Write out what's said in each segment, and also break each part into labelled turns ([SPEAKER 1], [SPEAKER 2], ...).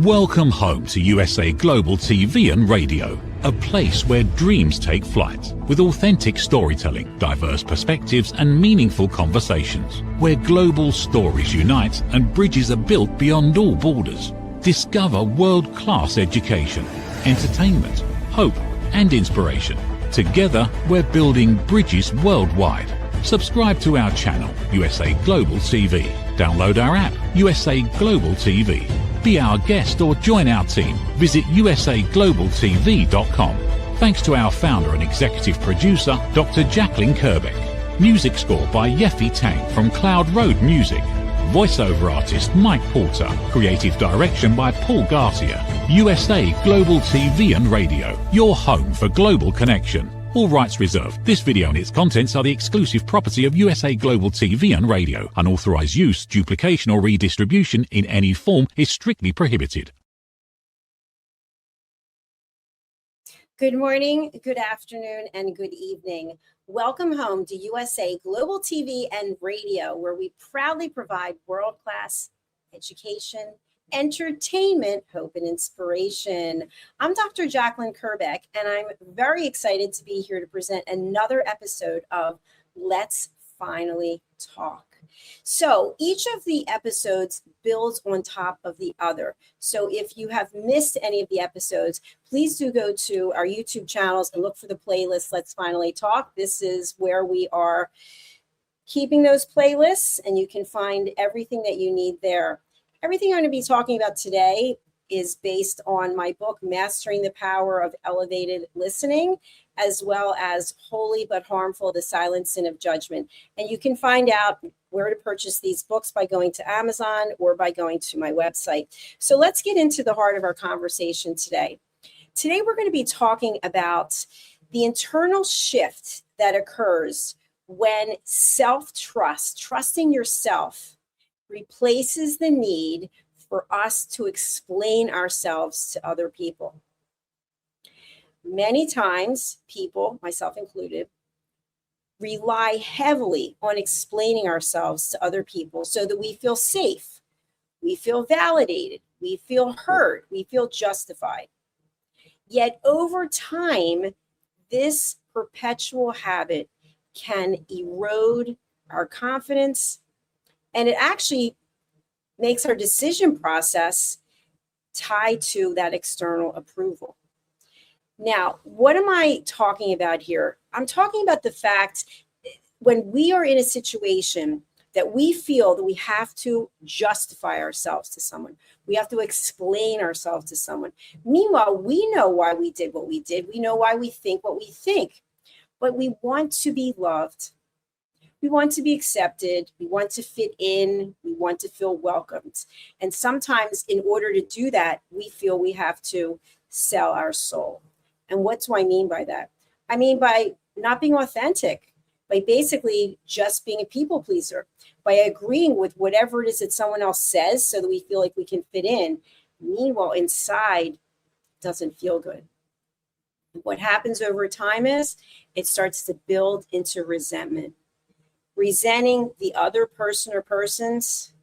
[SPEAKER 1] Welcome home to USA Global TV and Radio, a place where dreams take flight, with authentic storytelling, diverse perspectives and meaningful conversations, where global stories unite and bridges are built beyond all borders. Discover world-class education, entertainment, hope and inspiration. Together, we're building bridges worldwide. Subscribe to our channel, USA Global TV. Download our app, USA Global TV. Be our guest or join our team. Visit usaglobaltv.com. Thanks to our founder and executive producer, Dr. Jacalyn Kerbeck. Music score by Yeffy Tang from Cloud Road Music. Voiceover artist Mike Porter. Creative direction by Paul Garcia. USA Global TV and Radio. Your home for global connection. All rights reserved. This video and its contents are the exclusive property of USA Global TV and Radio. Unauthorized use, duplication or redistribution in any form is strictly prohibited.
[SPEAKER 2] Good morning, good afternoon, and good evening. Welcome home to USA Global TV and Radio, where we proudly provide world-class education, entertainment, hope, and inspiration. I'm Dr. Jacalyn Kerbeck, and I'm very excited to be here to present another episode of Let's Finally Talk. So each of the episodes builds on top of the other. So if you have missed any of the episodes, please do go to our YouTube channels and look for the playlist Let's Finally Talk. This is where we are keeping those playlists, and you can find everything that you need there. Everything I'm going to be talking about today is based on my book, Mastering the Power of Elevated Listening, as well as Holy but Harmful, The Silent Sin of Judgment. And you can find out where to purchase these books by going to Amazon or by going to my website. So let's get into the heart of our conversation today. Today, we're going to be talking about the internal shift that occurs when self-trust, trusting yourself, replaces the need for us to explain ourselves to other people. Many times, people, myself included, rely heavily on explaining ourselves to other people so that we feel safe, we feel validated, we feel heard, we feel justified. Yet over time, this perpetual habit can erode our confidence, and it actually makes our decision process tied to that external approval. Now, what am I talking about here? I'm talking about the fact when we are in a situation that we feel that we have to justify ourselves to someone, we have to explain ourselves to someone. Meanwhile, we know why we did what we did. We know why we think what we think, but we want to be loved. We want to be accepted. We want to fit in. We want to feel welcomed. And sometimes in order to do that, we feel we have to sell our soul. And what do I mean by that? I mean by not being authentic, by basically just being a people pleaser, by agreeing with whatever it is that someone else says so that we feel like we can fit in. Meanwhile, inside, it doesn't feel good. What happens over time is it starts to build into resentment. Resenting the other person or persons,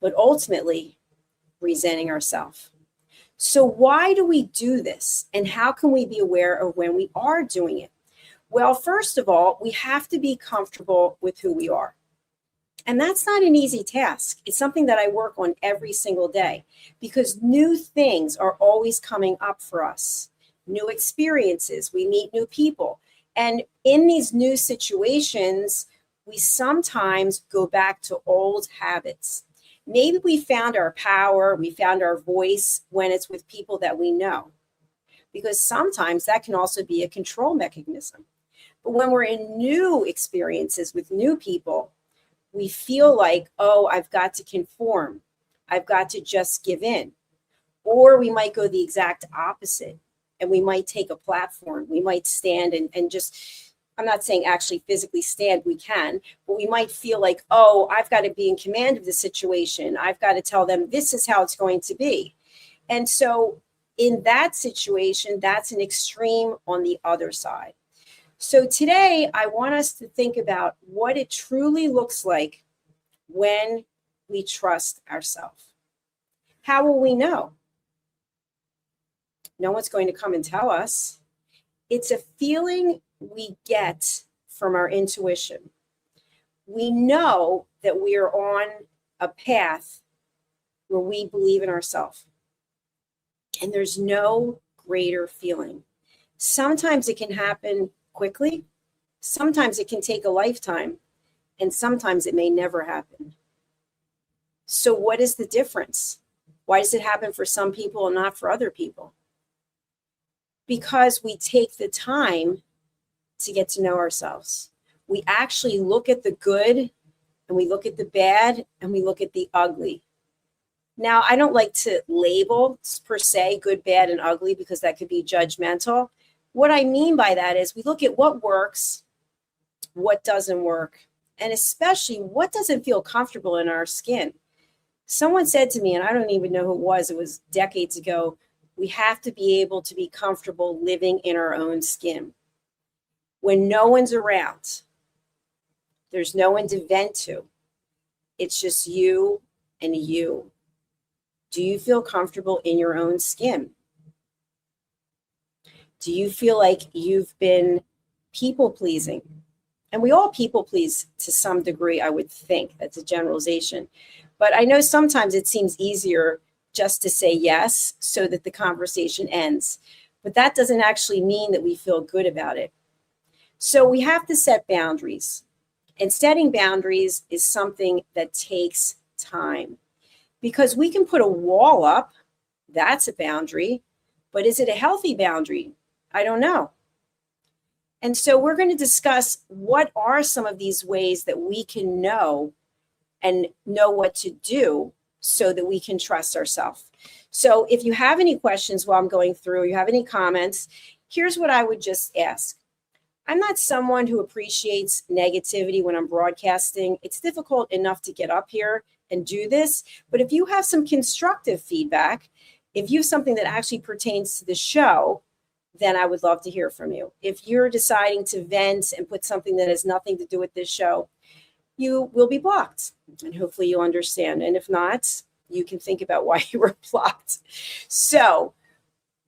[SPEAKER 2] but ultimately resenting ourselves. So why do we do this? And how can we be aware of when we are doing it? Well, first of all, we have to be comfortable with who we are. And that's not an easy task. It's something that I work on every single day because new things are always coming up for us. New experiences, we meet new people. And in these new situations, we sometimes go back to old habits. Maybe we found our power, we found our voice when it's with people that we know, because sometimes that can also be a control mechanism. But when we're in new experiences with new people, we feel like, oh, I've got to conform. I've got to just give in. Or we might go the exact opposite, and we might take a platform. We might stand and just, I'm not saying actually physically stand, we can, but we might feel like, oh, I've got to be in command of the situation. I've got to tell them this is how it's going to be. And so in that situation, that's an extreme on the other side. So today, I want us to think about what it truly looks like when we trust ourselves. How will we know? No one's going to come and tell us. It's a feeling we get from our intuition. We know that we are on a path where we believe in ourselves. And there's no greater feeling. Sometimes it can happen quickly. Sometimes it can take a lifetime. And sometimes it may never happen. So what is the difference? Why does it happen for some people and not for other people? Because we take the time to get to know ourselves. We actually look at the good and we look at the bad and we look at the ugly. Now, I don't like to label per se good, bad, and ugly because that could be judgmental. What I mean by that is we look at what works, what doesn't work, and especially what doesn't feel comfortable in our skin. Someone said to me, and I don't even know who it was decades ago, we have to be able to be comfortable living in our own skin. When no one's around, there's no one to vent to. It's just you and you. Do you feel comfortable in your own skin? Do you feel like you've been people pleasing? And we all people please to some degree, I would think. That's a generalization. But I know sometimes it seems easier just to say yes so that the conversation ends. But that doesn't actually mean that we feel good about it. So we have to set boundaries. And setting boundaries is something that takes time. Because we can put a wall up, that's a boundary. But is it a healthy boundary? I don't know. And so we're going to discuss what are some of these ways that we can know and know what to do so that we can trust ourselves. So if you have any questions while I'm going through, you have any comments, here's what I would just ask. I'm not someone who appreciates negativity when I'm broadcasting. It's difficult enough to get up here and do this. But if you have some constructive feedback, if you have something that actually pertains to the show, then I would love to hear from you. If you're deciding to vent and put something that has nothing to do with this show, you will be blocked. And hopefully you'll understand. And if not, you can think about why you were blocked. So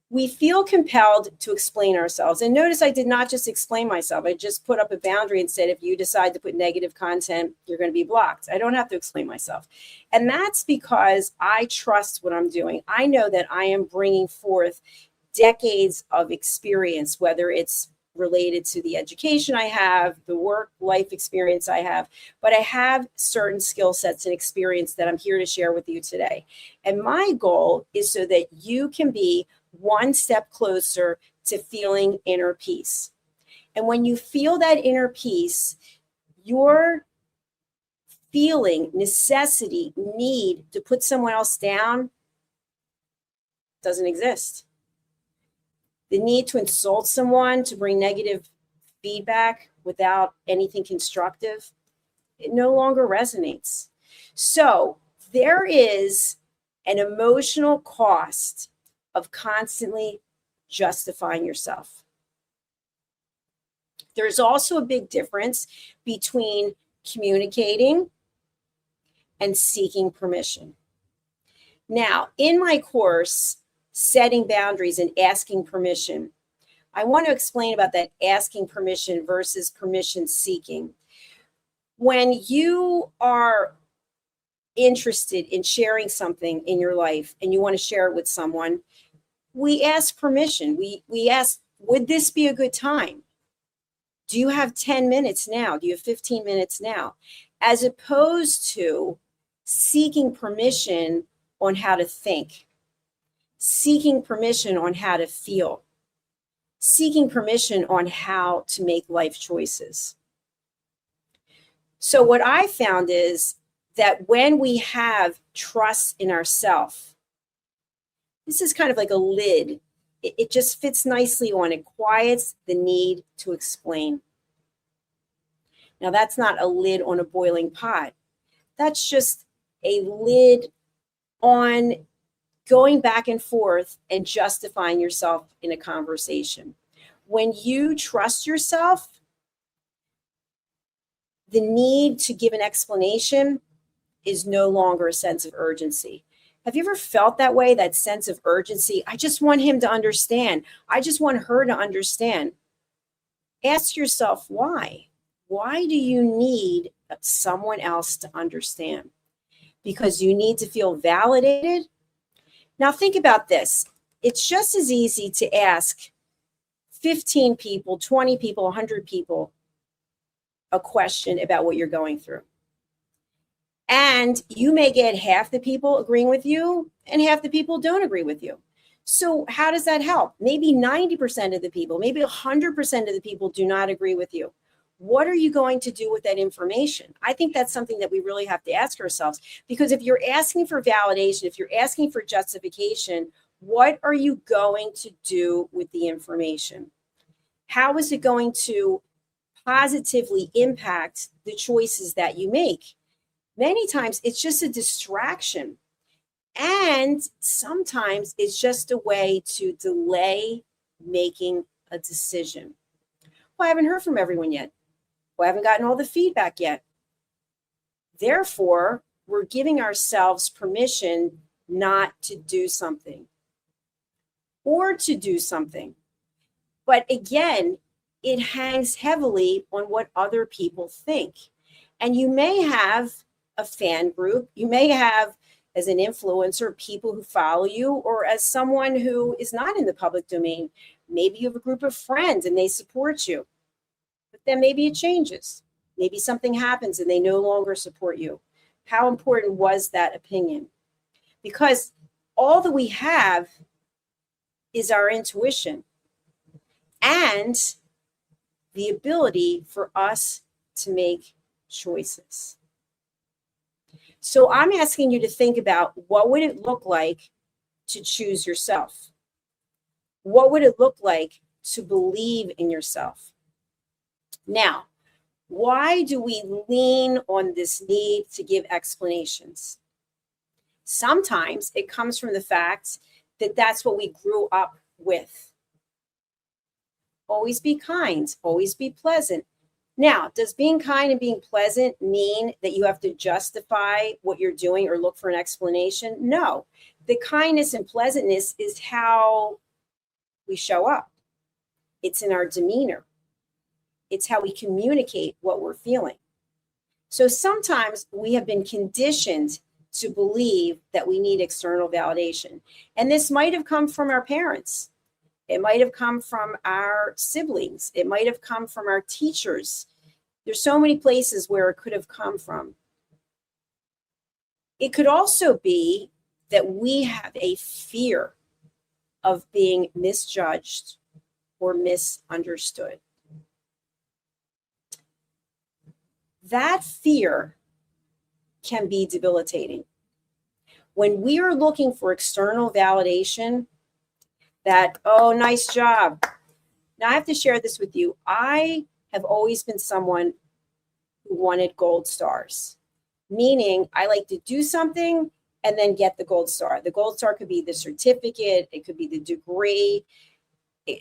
[SPEAKER 2] we feel compelled to explain ourselves. And notice I did not just explain myself. I just put up a boundary and said, if you decide to put negative content, you're going to be blocked. I don't have to explain myself. And that's because I trust what I'm doing. I know that I am bringing forth decades of experience, whether it's related to the education I have, the work life experience I have, but I have certain skill sets and experience that I'm here to share with you today. And my goal is so that you can be one step closer to feeling inner peace. And when you feel that inner peace, your feeling, necessity, need to put someone else down doesn't exist. The need to insult someone, to bring negative feedback without anything constructive, it no longer resonates. So there is an emotional cost of constantly justifying yourself. There's also a big difference between communicating and seeking permission. Now, in my course, Setting Boundaries and Asking Permission, I want to explain about that asking permission versus permission seeking. When you are interested in sharing something in your life and you want to share it with someone, we ask permission. We ask, would this be a good time? Do you have 10 minutes now? Do you have 15 minutes now? As opposed to seeking permission on how to think, seeking permission on how to feel, seeking permission on how to make life choices. So what I found is that when we have trust in ourselves, this is kind of like a lid. It just fits nicely on. It quiets the need to explain. Now, that's not a lid on a boiling pot. That's just a lid on going back and forth and justifying yourself in a conversation. When you trust yourself, the need to give an explanation is no longer a sense of urgency. Have you ever felt that way, that sense of urgency? I just want him to understand. I just want her to understand. Ask yourself why. Why do you need someone else to understand? Because you need to feel validated? Now think about this. It's just as easy to ask 15 people, 20 people, 100 people a question about what you're going through. And you may get half the people agreeing with you and half the people don't agree with you. So how does that help? Maybe 90% of the people, maybe 100% of the people do not agree with you. What are you going to do with that information? I think that's something that we really have to ask ourselves, because if you're asking for validation, if you're asking for justification, what are you going to do with the information? How is it going to positively impact the choices that you make? Many times it's just a distraction. And sometimes it's just a way to delay making a decision. Well, I haven't heard from everyone yet. Well, I haven't gotten all the feedback yet. Therefore, we're giving ourselves permission not to do something or to do something. But again, it hangs heavily on what other people think. And you may have a fan group. You may have, as an influencer, people who follow you, or as someone who is not in the public domain. Maybe you have a group of friends and they support you. But then maybe it changes. Maybe something happens and they no longer support you. How important was that opinion? Because all that we have is our intuition and the ability for us to make choices. So I'm asking you to think about, what would it look like to choose yourself? What would it look like to believe in yourself? Now, why do we lean on this need to give explanations? Sometimes it comes from the fact that that's what we grew up with. Always be kind, always be pleasant. Now, does being kind and being pleasant mean that you have to justify what you're doing or look for an explanation? No. The kindness and pleasantness is how we show up. It's in our demeanor. It's how we communicate what we're feeling. So sometimes we have been conditioned to believe that we need external validation. And this might have come from our parents. It might have come from our siblings. It might have come from our teachers. There's so many places where it could have come from. It could also be that we have a fear of being misjudged or misunderstood. That fear can be debilitating. When we are looking for external validation, that, oh, nice job. Now, I have to share this with you. I have always been someone who wanted gold stars, meaning I like to do something and then get the gold star. The gold star could be the certificate. It could be the degree.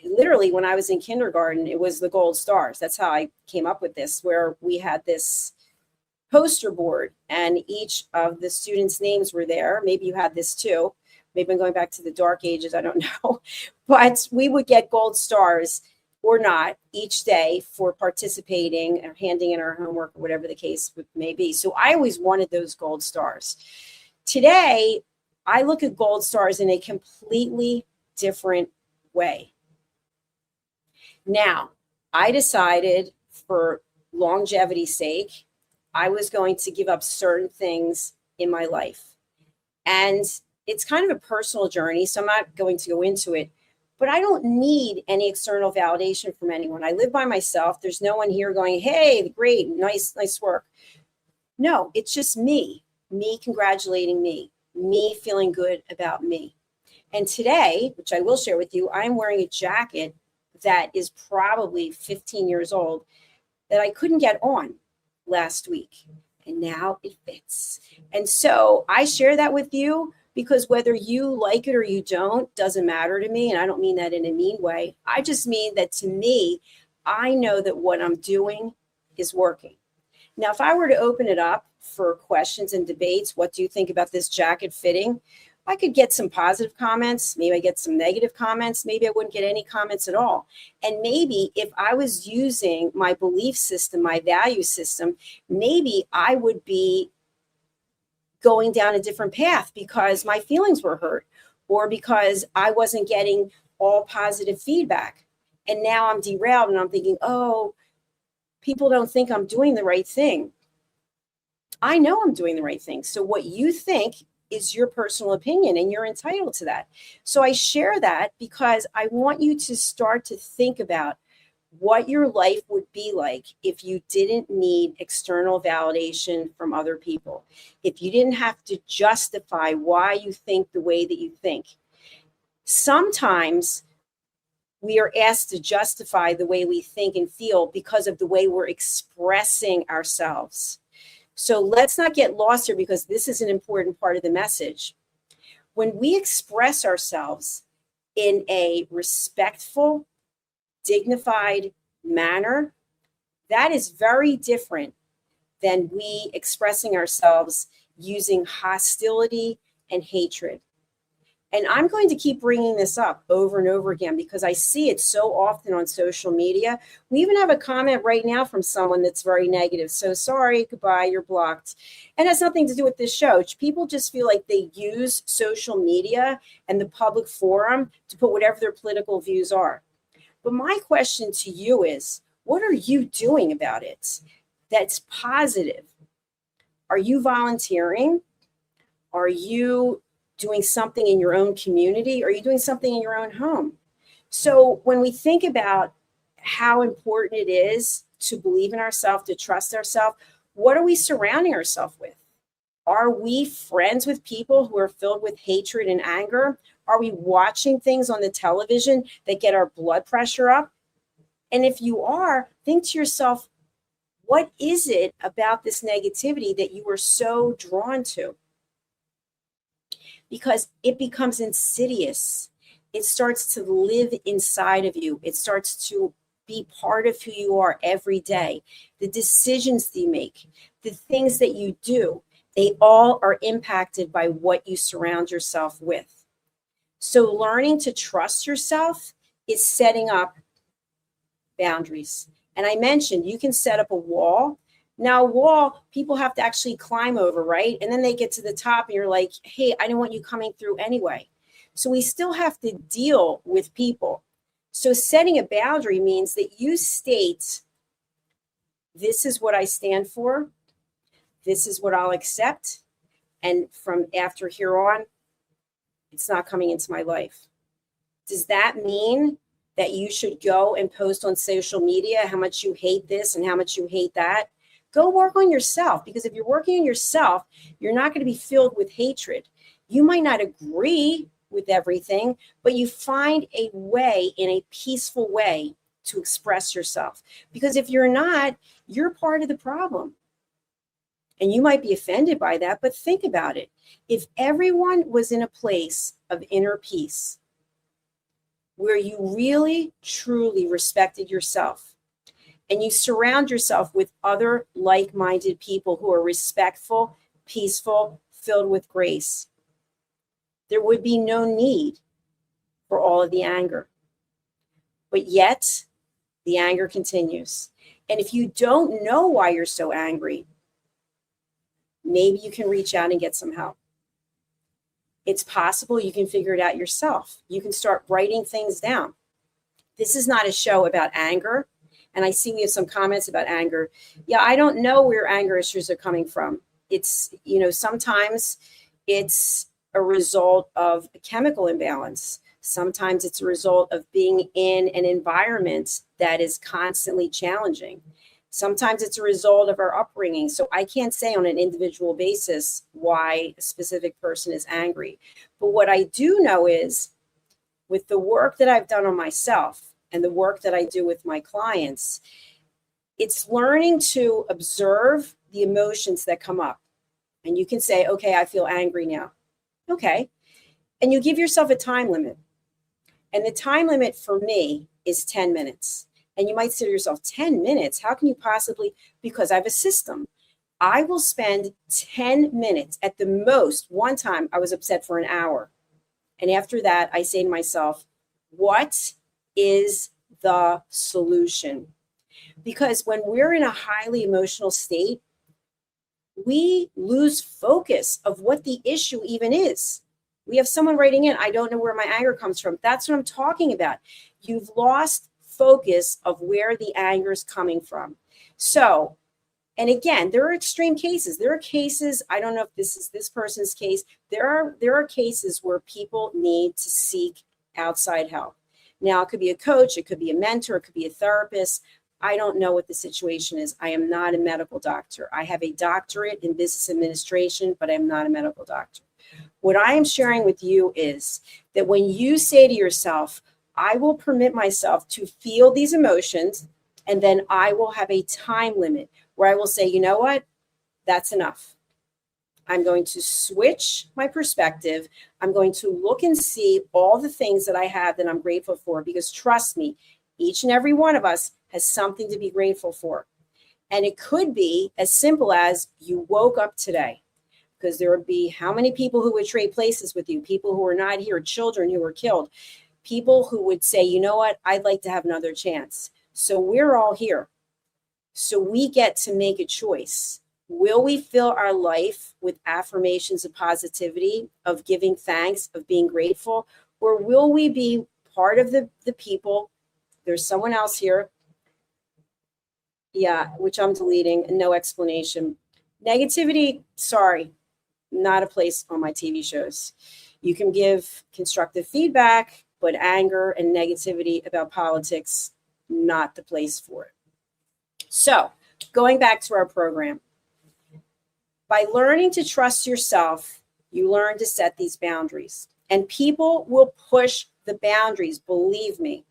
[SPEAKER 2] Literally, when I was in kindergarten, it was the gold stars. That's how I came up with this, where we had this poster board and each of the students' names were there. Maybe you had this too. Maybe I'm going back to the dark ages, I don't know. But we would get gold stars or not each day for participating or handing in our homework or whatever the case may be. So I always wanted those gold stars. Today, I look at gold stars in a completely different way. Now, I decided, for longevity's sake, I was going to give up certain things in my life. And it's kind of a personal journey, so I'm not going to go into it, but I don't need any external validation from anyone. I live by myself. There's no one here going, hey, great, nice work. No, it's just me congratulating me feeling good about me. And today, which I will share with you, I'm wearing a jacket that is probably 15 years old that I couldn't get on last week. And now it fits. And so I share that with you because whether you like it or you don't, doesn't matter to me. And I don't mean that in a mean way. I just mean that to me, I know that what I'm doing is working. Now, if I were to open it up for questions and debates, what do you think about this jacket fitting? I could get some positive comments. Maybe I get some negative comments. Maybe I wouldn't get any comments at all. And maybe if I was using my belief system, my value system, maybe I would be going down a different path because my feelings were hurt or because I wasn't getting all positive feedback. And now I'm derailed and I'm thinking, oh, people don't think I'm doing the right thing. I know I'm doing the right thing. So what you think is your personal opinion and you're entitled to that. So I share that because I want you to start to think about what your life would be like if you didn't need external validation from other people, if you didn't have to justify why you think the way that you think. Sometimes we are asked to justify the way we think and feel because of the way we're expressing ourselves. So let's not get lost here because this is an important part of the message. When we express ourselves in a respectful, dignified manner, that is very different than we expressing ourselves using hostility and hatred. And I'm going to keep bringing this up over and over again because I see it so often on social media. We even have a comment right now from someone that's very negative. So sorry, goodbye, you're blocked. And it has nothing to do with this show. People just feel like they use social media and the public forum to put whatever their political views are. But my question to you is, what are you doing about it that's positive? Are you volunteering? Are you doing something in your own community? Are you doing something in your own home? So when we think about how important it is to believe in ourselves, to trust ourselves, what are we surrounding ourselves with? Are we friends with people who are filled with hatred and anger? Are we watching things on the television that get our blood pressure up? And if you are, think to yourself, what is it about this negativity that you are so drawn to? Because it becomes insidious. It starts to live inside of you. It starts to be part of who you are every day. The decisions that you make, the things that you do, they all are impacted by what you surround yourself with. So learning to trust yourself is setting up boundaries. And I mentioned you can set up a wall. Now, a wall, people have to actually climb over, right? And then they get to the top and you're like, hey, I don't want you coming through anyway. So we still have to deal with people. So setting a boundary means that you state, this is what I stand for. This is what I'll accept. And from after here on, it's not coming into my life. Does that mean that you should go and post on social media how much you hate this and how much you hate that? Go work on yourself, because if you're working on yourself, you're not going to be filled with hatred. You might not agree with everything, but you find a way, in a peaceful way, to express yourself. Because if you're not, you're part of the problem. And you might be offended by that, but think about it. If everyone was in a place of inner peace, where you really, truly respected yourself, and you surround yourself with other like-minded people who are respectful, peaceful, filled with grace, there would be no need for all of the anger. But yet, the anger continues. And if you don't know why you're so angry, maybe you can reach out and get some help. It's possible you can figure it out yourself. You can start writing things down. This is not a show about anger. And I see we have some comments about anger. Yeah, I don't know where anger issues are coming from. It's, sometimes it's a result of a chemical imbalance. Sometimes it's a result of being in an environment that is constantly challenging. Sometimes it's a result of our upbringing. So I can't say on an individual basis why a specific person is angry. But what I do know is, with the work that I've done on myself and the work that I do with my clients, it's learning to observe the emotions that come up. And you can say, okay, I feel angry now. Okay. And you give yourself a time limit. And the time limit for me is 10 minutes. And you might say to yourself, 10 minutes? How can you possibly? Because I have a system. I will spend 10 minutes at the most. One time I was upset for an hour. And after that, I say to myself, what is the solution? Because when we're in a highly emotional state, we lose focus of what the issue even is. We have someone writing in, I don't know where my anger comes from. That's what I'm talking about. You've lost focus of where the anger is coming from. So, and again, there are extreme cases. There are cases, I don't know if this is this person's case. There are cases where people need to seek outside help. Now, it could be a coach, it could be a mentor, it could be a therapist. I don't know what the situation is. I am not a medical doctor. I have a doctorate in business administration, but I'm not a medical doctor. What I am sharing with you is that when you say to yourself, I will permit myself to feel these emotions, and then I will have a time limit where I will say, you know what? That's enough. I'm going to switch my perspective. I'm going to look and see all the things that I have that I'm grateful for, because trust me, each and every one of us has something to be grateful for. And it could be as simple as you woke up today, because there would be how many people who would trade places with you, people who are not here, children who were killed, people who would say, you know what, I'd like to have another chance. So we're all here. So we get to make a choice. Will we fill our life with affirmations of positivity, of giving thanks, of being grateful? Or will we be part of the people? There's someone else here. Yeah, which I'm deleting. No explanation. Negativity, sorry, not a place on my TV shows. You can give constructive feedback, but anger and negativity about politics, not the place for it. So, going back to our program, by learning to trust yourself, you learn to set these boundaries. And people will push the boundaries, believe me.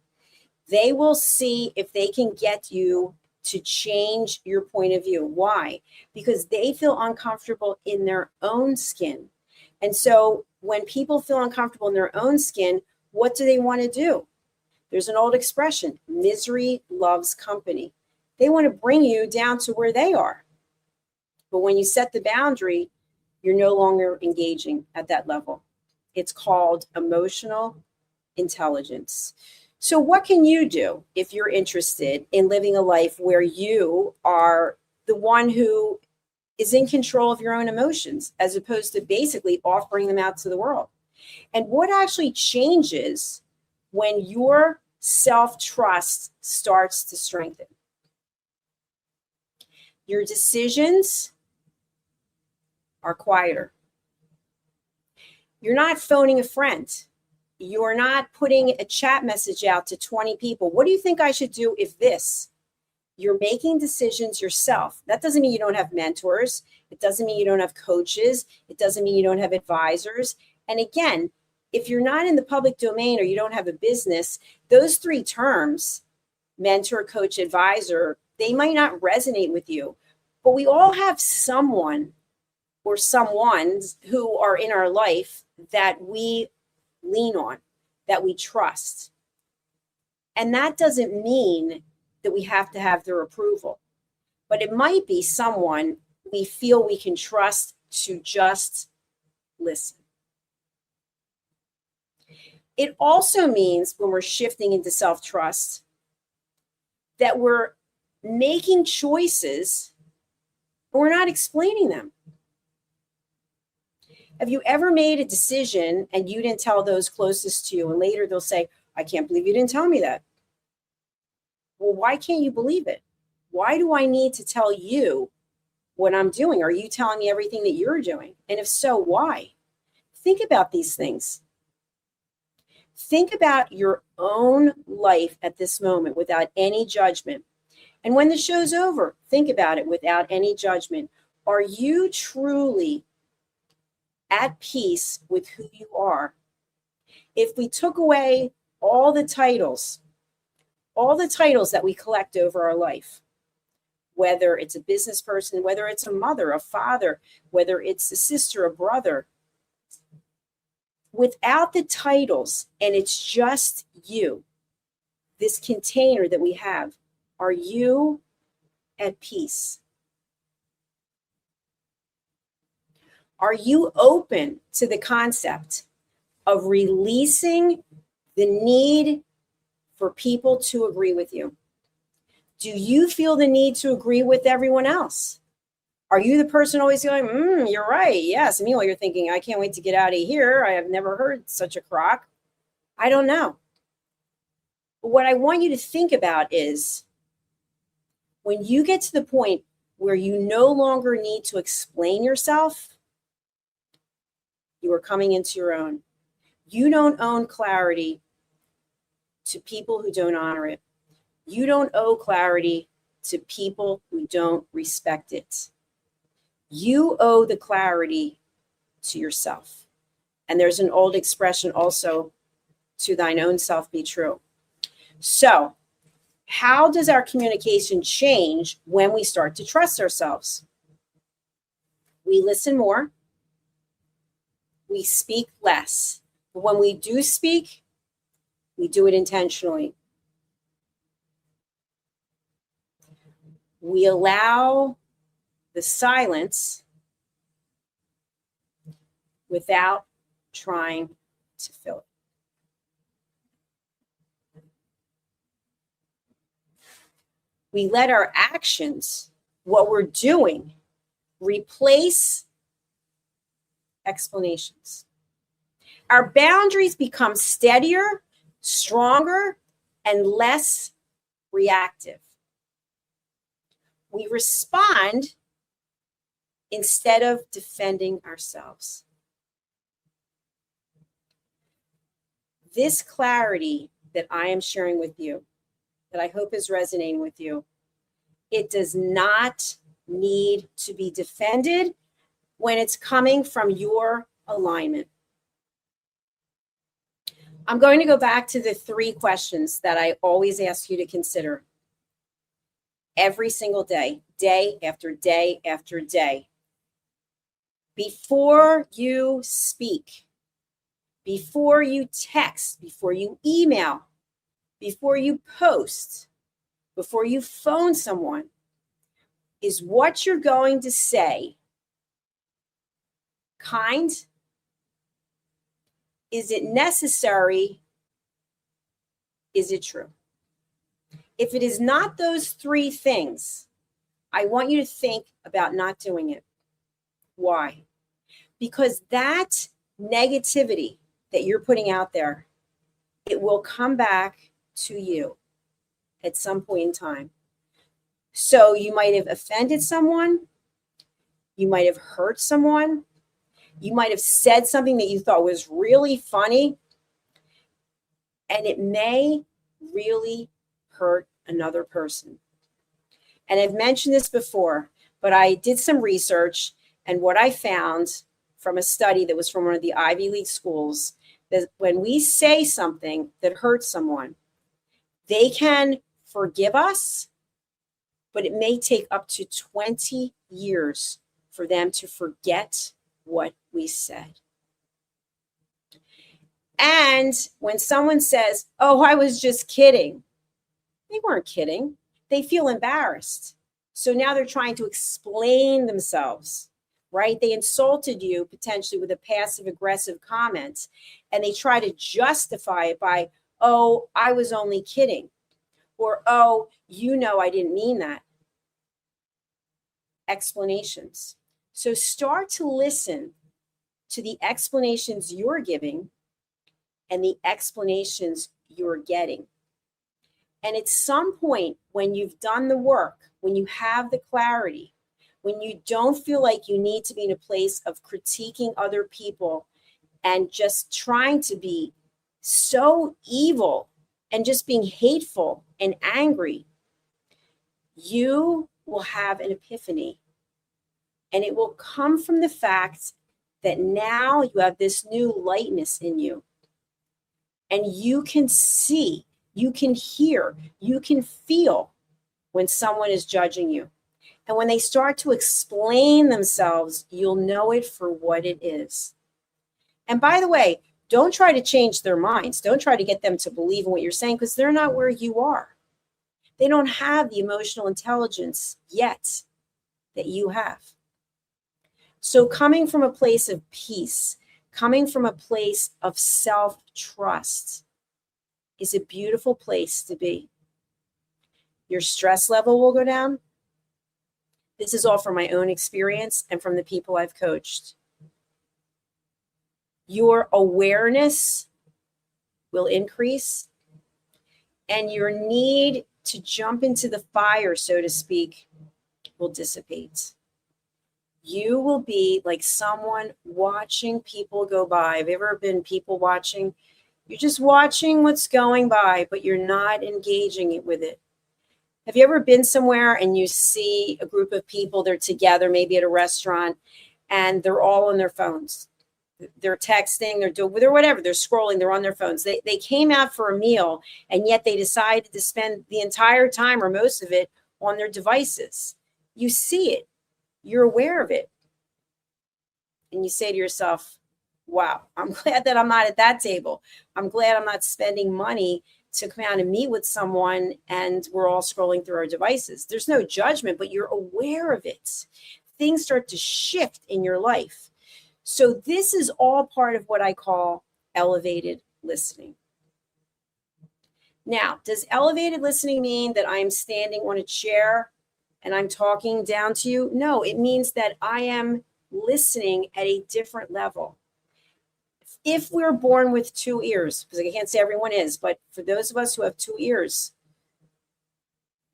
[SPEAKER 2] They will see if they can get you to change your point of view. Why? Because they feel uncomfortable in their own skin. And so when people feel uncomfortable in their own skin, what do they want to do? There's an old expression, misery loves company. They want to bring you down to where they are. But when you set the boundary, you're no longer engaging at that level. It's called emotional intelligence. So what can you do if you're interested in living a life where you are the one who is in control of your own emotions, as opposed to basically offering them out to the world? And what actually changes when your self-trust starts to strengthen? Your decisions are quieter. You're not phoning a friend. You're not putting a chat message out to 20 people. What do you think I should do if this? You're making decisions yourself. That doesn't mean you don't have mentors. It doesn't mean you don't have coaches. It doesn't mean you don't have advisors. And again, if you're not in the public domain or you don't have a business, those three terms, mentor, coach, advisor, they might not resonate with you. But we all have someone or someones who are in our life that we lean on, that we trust. And that doesn't mean that we have to have their approval, but it might be someone we feel we can trust to just listen. It also means when we're shifting into self-trust that we're making choices and we're not explaining them. Have you ever made a decision and you didn't tell those closest to you, and later they'll say, I can't believe you didn't tell me that? Well, why can't you believe it? Why do I need to tell you what I'm doing? Are you telling me everything that you're doing? And if so, why? Think about these things. Think about your own life at this moment without any judgment. And when the show's over, think about it without any judgment. Are you truly at peace with who you are? If we took away all the titles that we collect over our life, whether it's a business person, whether it's a mother, a father, whether it's a sister, a brother, without the titles, and it's just you, this container that we have, are you at peace? Are you open to the concept of releasing the need for people to agree with you? Do you feel the need to agree with everyone else? Are you the person always going, you're right, yes. Meanwhile, you're thinking, I can't wait to get out of here. I have never heard such a crock. I don't know. But what I want you to think about is when you get to the point where you no longer need to explain yourself, you are coming into your own. You don't own clarity to people who don't honor it. You don't owe clarity to people who don't respect it. You owe the clarity to yourself. And there's an old expression also, to thine own self be true. So, how does our communication change when we start to trust ourselves? We listen more. We speak less. But when we do speak, we do it intentionally. We allow the silence without trying to fill it. We let our actions, what we're doing, replace explanations. Our boundaries become steadier, stronger, and less reactive. We respond instead of defending ourselves. This clarity that I am sharing with you, that I hope is resonating with you, it does not need to be defended when it's coming from your alignment. I'm going to go back to the 3 questions that I always ask you to consider every single day, day after day after day. Before you speak, before you text, before you email, before you post, before you phone someone, is what you're going to say kind? Is it necessary? Is it true? If it is not those 3 things, I want you to think about not doing it. Why? Because that negativity that you're putting out there, it will come back to you at some point in time. So you might have offended someone. You might have hurt someone. You might have said something that you thought was really funny. And it may really hurt another person. And I've mentioned this before, but I did some research, and what I found from a study that was from one of the Ivy League schools, that when we say something that hurts someone, they can forgive us, but it may take up to 20 years for them to forget what we said. And when someone says, oh, I was just kidding, they weren't kidding. They feel embarrassed. So now they're trying to explain themselves, right? They insulted you potentially with a passive aggressive comment, and they try to justify it by, oh, I was only kidding. Or, oh, I didn't mean that. Explanations. So start to listen to the explanations you're giving and the explanations you're getting. And at some point, when you've done the work, when you have the clarity, when you don't feel like you need to be in a place of critiquing other people and just trying to be so evil and just being hateful and angry, you will have an epiphany. And it will come from the fact that now you have this new lightness in you. And you can see, you can hear, you can feel when someone is judging you. And when they start to explain themselves, you'll know it for what it is. And by the way, don't try to change their minds. Don't try to get them to believe in what you're saying, because they're not where you are. They don't have the emotional intelligence yet that you have. So coming from a place of peace, coming from a place of self-trust is a beautiful place to be. Your stress level will go down. This is all from my own experience and from the people I've coached. Your awareness will increase, and your need to jump into the fire, so to speak, will dissipate. You will be like someone watching people go by. Have you ever been people watching? You're just watching what's going by, but you're not engaging with it. Have you ever been somewhere and you see a group of people, they're together, maybe at a restaurant, and they're all on their phones? They're texting, they're whatever, they're scrolling, they're on their phones. They came out for a meal, and yet they decided to spend the entire time or most of it on their devices. You see it, you're aware of it. And you say to yourself, wow, I'm glad that I'm not at that table. I'm glad I'm not spending money to come out and meet with someone and we're all scrolling through our devices. There's no judgment, but you're aware of it. Things start to shift in your life. So this is all part of what I call elevated listening. Now, does elevated listening mean that I'm standing on a chair and I'm talking down to you? No, it means that I am listening at a different level. If we're born with two ears, because I can't say everyone is, but for those of us who have two ears,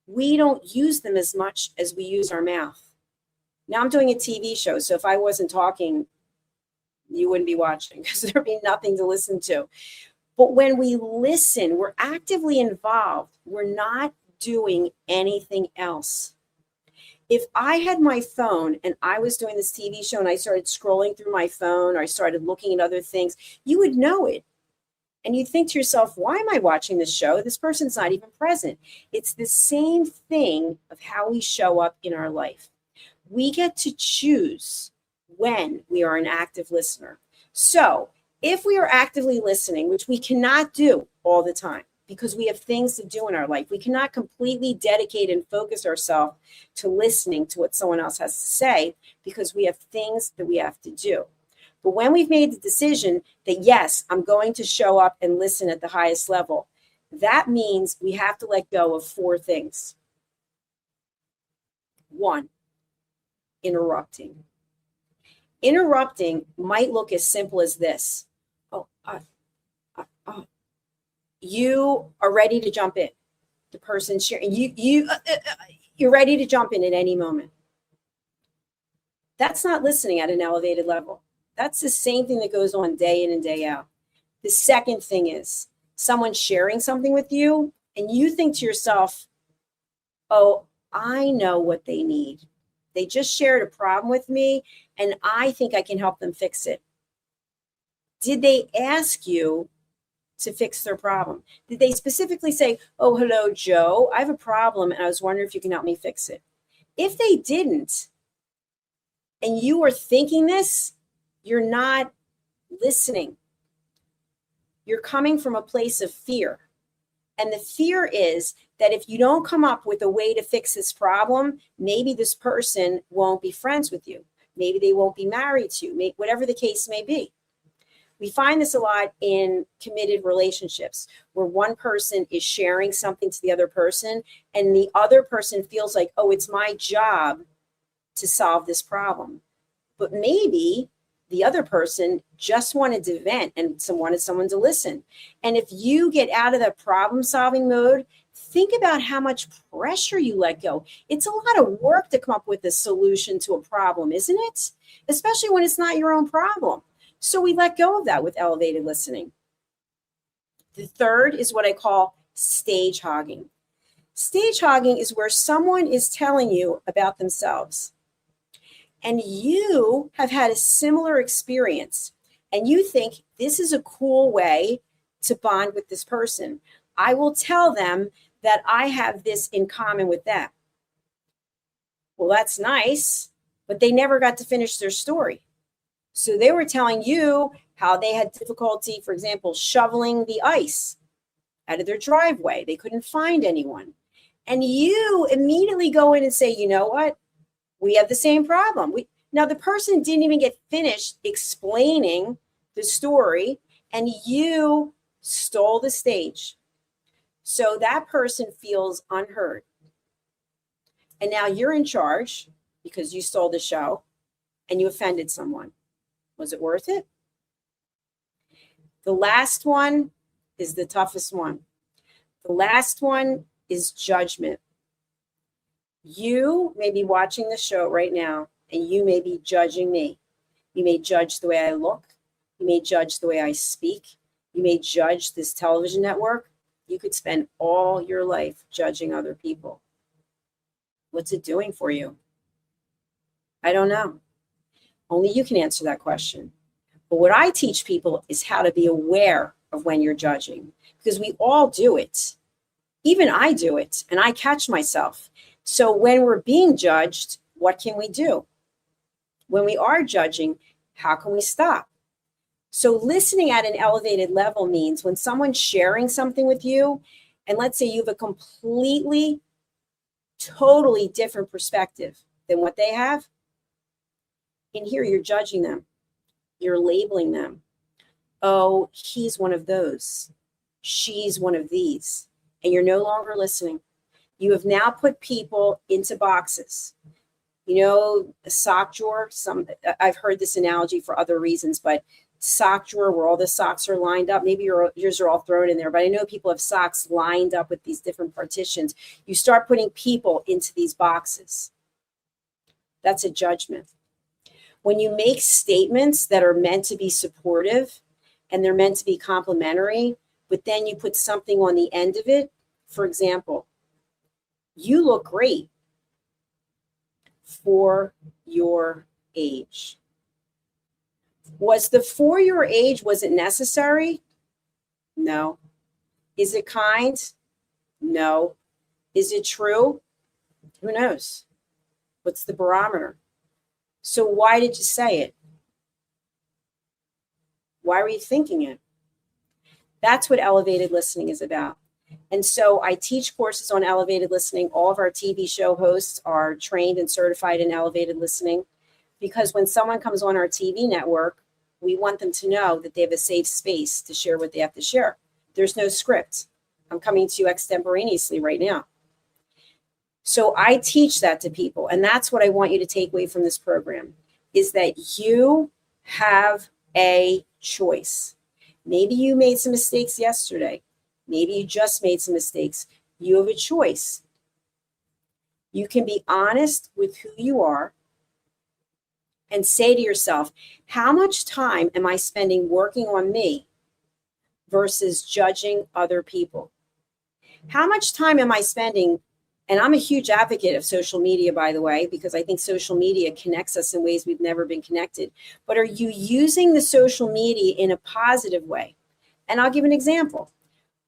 [SPEAKER 2] we don't use them as much as we use our mouth. Now I'm doing a TV show, so if I wasn't talking, you wouldn't be watching because there'd be nothing to listen to. But when we listen, we're actively involved. We're not doing anything else. If I had my phone and I was doing this TV show and I started scrolling through my phone or I started looking at other things, you would know it. And you'd think to yourself, why am I watching this show? This person's not even present. It's the same thing of how we show up in our life. We get to choose when we are an active listener. So if we are actively listening, which we cannot do all the time, because we have things to do in our life. We cannot completely dedicate and focus ourselves to listening to what someone else has to say because we have things that we have to do. But when we've made the decision that, yes, I'm going to show up and listen at the highest level, that means we have to let go of four things. 1, interrupting. Interrupting might look as simple as this. You are ready to jump in. The person sharing, you're ready to jump in at any moment. That's not listening at an elevated level. That's the same thing that goes on day in and day out. The second thing is someone sharing something with you and you think to yourself, oh, I know what they need. They just shared a problem with me and I think I can help them fix it. Did they ask you to fix their problem? Did they specifically say, oh, hello, Joe, I have a problem and I was wondering if you can help me fix it? If they didn't, and you are thinking this, you're not listening. You're coming from a place of fear. And the fear is that if you don't come up with a way to fix this problem, maybe this person won't be friends with you. Maybe they won't be married to you, whatever the case may be. We find this a lot in committed relationships where one person is sharing something to the other person and the other person feels like, oh, it's my job to solve this problem. But maybe the other person just wanted to vent and wanted someone to listen. And if you get out of that problem-solving mode, think about how much pressure you let go. It's a lot of work to come up with a solution to a problem, isn't it? Especially when it's not your own problem. So we let go of that with elevated listening. The third is what I call stage hogging. Stage hogging is where someone is telling you about themselves. And you have had a similar experience. And you think this is a cool way to bond with this person. I will tell them that I have this in common with them. Well, that's nice, but they never got to finish their story. So they were telling you how they had difficulty, for example, shoveling the ice out of their driveway. They couldn't find anyone. And you immediately go in and say, you know what? We have the same problem. Now, the person didn't even get finished explaining the story, and you stole the stage. So that person feels unheard. And now you're in charge because you stole the show and you offended someone. Was it worth it? The last one is the toughest one. The last one is judgment. You may be watching the show right now and you may be judging me. You may judge the way I look. You may judge the way I speak. You may judge this television network. You could spend all your life judging other people. What's it doing for you? I don't know. Only you can answer that question. But what I teach people is how to be aware of when you're judging, because we all do it. Even I do it, and I catch myself. So when we're being judged, what can we do? When we are judging, how can we stop? So listening at an elevated level means when someone's sharing something with you, and let's say you have a completely, totally different perspective than what they have, in here you're judging them. You're labeling them. Oh, he's one of those. She's one of these. And you're no longer listening. You have now put people into boxes. You know, a sock drawer, I've heard this analogy for other reasons, but sock drawer where all the socks are lined up. Maybe yours are all thrown in there, but I know people have socks lined up with these different partitions. You start putting people into these boxes. That's a judgment. When you make statements that are meant to be supportive and they're meant to be complimentary, but then you put something on the end of it, for example, you look great for your age. Was the for your age, was it necessary? No. Is it kind? No. Is it true? Who knows? What's the barometer? So why did you say it? Why were you thinking it? That's what elevated listening is about. And so I teach courses on elevated listening. All of our TV show hosts are trained and certified in elevated listening, because when someone comes on our TV network, we want them to know that they have a safe space to share what they have to share. There's no script. I'm coming to you extemporaneously right now. So I teach that to people. And that's what I want you to take away from this program, is that you have a choice. Maybe you made some mistakes yesterday. Maybe you just made some mistakes. You have a choice. You can be honest with who you are and say to yourself, how much time am I spending working on me versus judging other people? How much time am I spending? And I'm a huge advocate of social media, by the way, because I think social media connects us in ways we've never been connected. But are you using the social media in a positive way? And I'll give an example.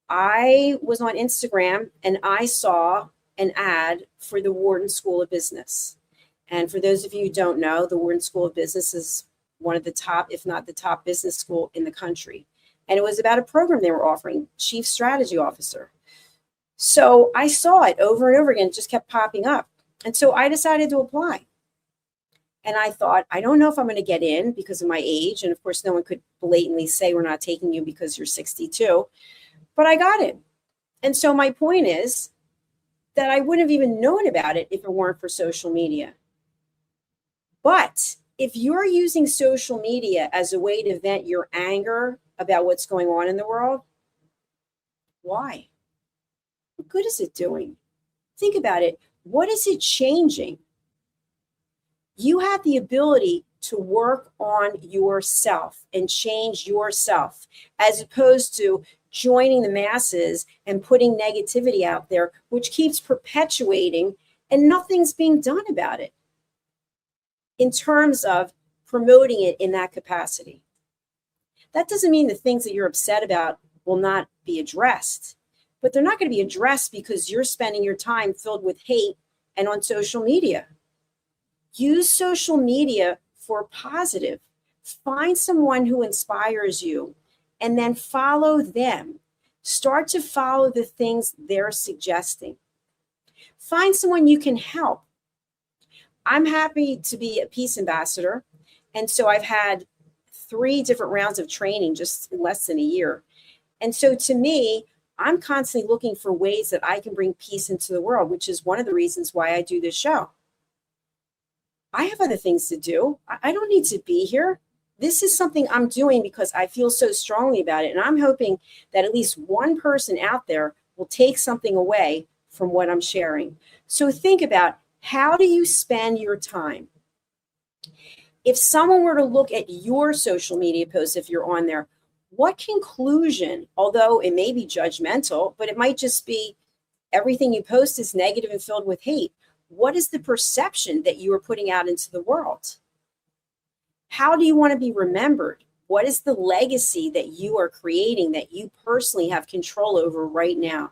[SPEAKER 2] I was on Instagram and I saw an ad for the Wharton School of Business. And for those of you who don't know, the Wharton School of Business is one of the top, if not the top business school in the country. And it was about a program they were offering, Chief Strategy Officer. So I saw it over and over again, it just kept popping up. And so I decided to apply. And I thought, I don't know if I'm going to get in because of my age. And of course, no one could blatantly say we're not taking you because you're 62. But I got in. And so my point is that I wouldn't have even known about it if it weren't for social media. But if you're using social media as a way to vent your anger about what's going on in the world, why? What good is it doing? Think about it. What is it changing? You have the ability to work on yourself and change yourself, as opposed to joining the masses and putting negativity out there, which keeps perpetuating and nothing's being done about it in terms of promoting it in that capacity. That doesn't mean the things that you're upset about will not be addressed, but they're not going to be addressed because you're spending your time filled with hate and on social media. Use social media for positive. Find someone who inspires you and then follow them. Start to follow the things they're suggesting. Find someone you can help. I'm happy to be a peace ambassador. And so I've had 3 different rounds of training just in less than a year. And so to me, I'm constantly looking for ways that I can bring peace into the world, which is one of the reasons why I do this show. I have other things to do. I don't need to be here. This is something I'm doing because I feel so strongly about it. And I'm hoping that at least one person out there will take something away from what I'm sharing. So think about, how do you spend your time? If someone were to look at your social media posts, if you're on there, what conclusion, although it may be judgmental, but it might just be everything you post is negative and filled with hate. What is the perception that you are putting out into the world? How do you want to be remembered? What is the legacy that you are creating that you personally have control over right now?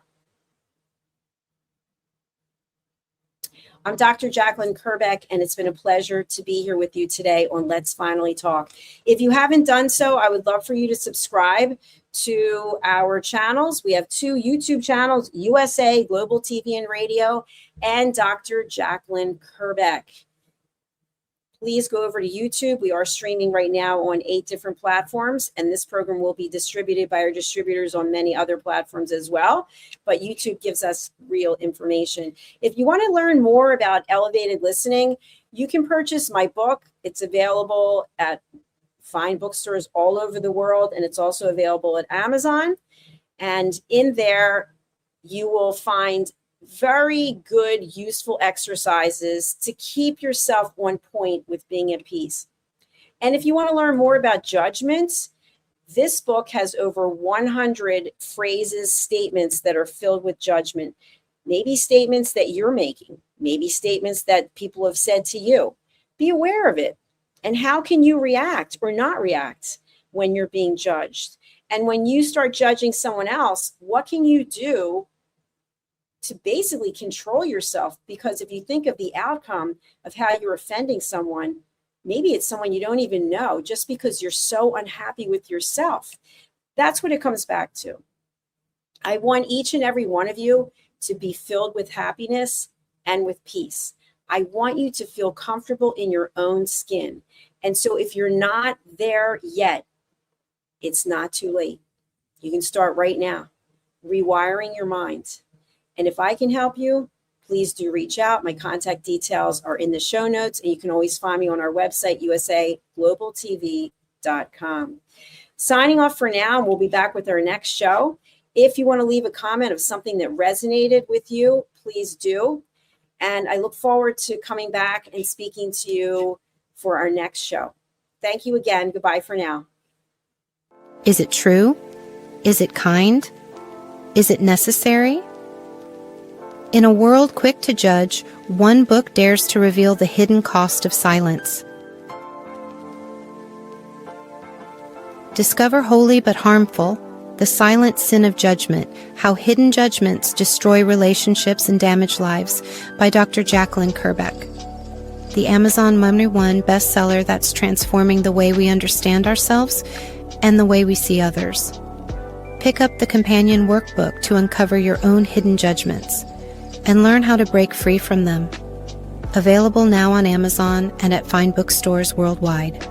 [SPEAKER 2] I'm Dr. Jacalyn Kerbeck, and it's been a pleasure to be here with you today on Let's Finally Talk. If you haven't done so, I would love for you to subscribe to our channels. We have 2 YouTube channels, USA, Global TV and Radio, and Dr. Jacalyn Kerbeck. Please go over to YouTube. We are streaming right now on 8 different platforms, and this program will be distributed by our distributors on many other platforms as well. But YouTube gives us real information. If you want to learn more about elevated listening, you can purchase my book. It's available at fine bookstores all over the world, and it's also available at Amazon. And in there, you will find very good, useful exercises to keep yourself on point with being at peace. And if you want to learn more about judgment, this book has over 100 phrases, statements that are filled with judgment. Maybe statements that you're making, maybe statements that people have said to you. Be aware of it. And how can you react or not react when you're being judged? And when you start judging someone else, what can you do to basically control yourself? Because if you think of the outcome of how you're offending someone, maybe it's someone you don't even know, just because you're so unhappy with yourself. That's what it comes back to. I want each and every one of you to be filled with happiness and with peace. I want you to feel comfortable in your own skin. And so if you're not there yet, it's not too late. You can start right now, rewiring your mind. And if I can help you, please do reach out. My contact details are in the show notes, and you can always find me on our website, usaglobaltv.com. Signing off for now, and we'll be back with our next show. If you want to leave a comment of something that resonated with you, please do. And I look forward to coming back and speaking to you for our next show. Thank you again. Goodbye for now.
[SPEAKER 3] Is it true? Is it kind? Is it necessary? In a world quick to judge, one book dares to reveal the hidden cost of silence. Discover Holy but Harmful, The Silent Sin of Judgment, How Hidden Judgments Destroy Relationships and Damage Lives by Dr. Jacalyn Kerbeck. The Amazon #1 bestseller that's transforming the way we understand ourselves and the way we see others. Pick up the companion workbook to uncover your own hidden judgments and learn how to break free from them. Available now on Amazon and at fine bookstores worldwide.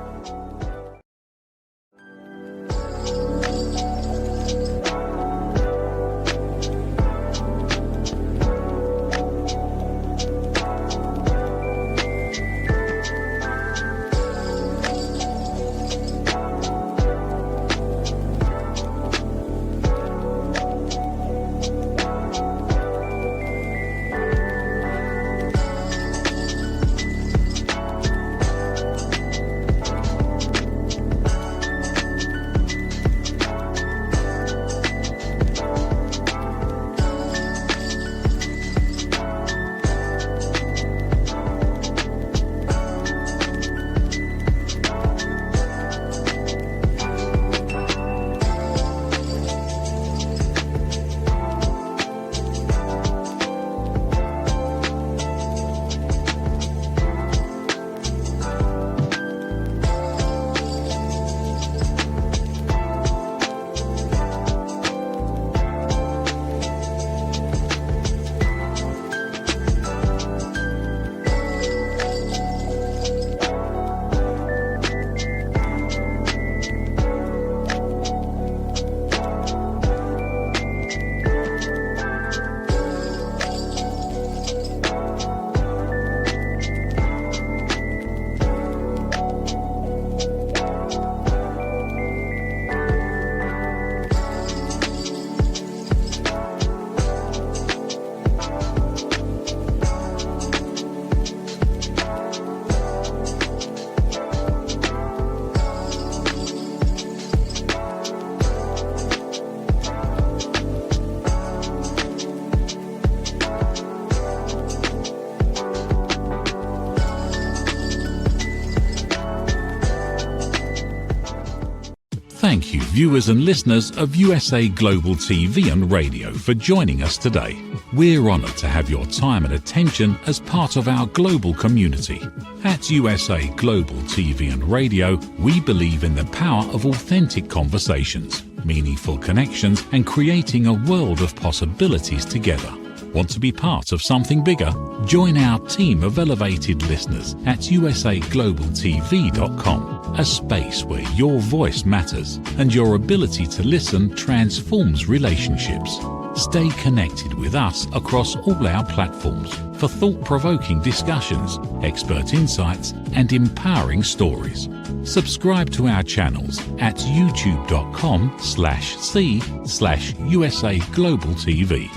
[SPEAKER 1] viewers and listeners of USA Global TV and Radio for joining us today. We're honoured to have your time and attention as part of our global community. At USA Global TV and Radio, we believe in the power of authentic conversations, meaningful connections, and creating a world of possibilities together. Want to be part of something bigger? Join our team of elevated listeners at usaglobaltv.com, a space where your voice matters and your ability to listen transforms relationships. Stay connected with us across all our platforms for thought-provoking discussions, expert insights, and empowering stories. Subscribe to our channels at youtube.com/c/USA-Global-TV.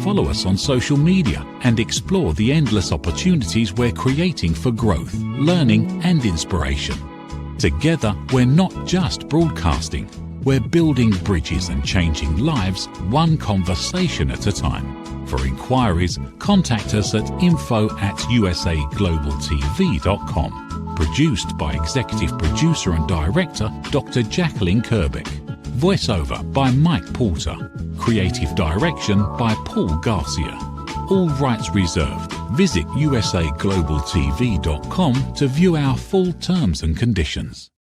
[SPEAKER 1] Follow us on social media and explore the endless opportunities we're creating for growth, learning, and inspiration. Together, we're not just broadcasting, we're building bridges and changing lives one conversation at a time. For inquiries, contact us at info@usaglobaltv.com. Produced by Executive Producer and Director Dr. Jacalyn Kerbeck. Voiceover by Mike Porter. Creative direction by Paul Garcia. All rights reserved. Visit usaglobaltv.com to view our full terms and conditions.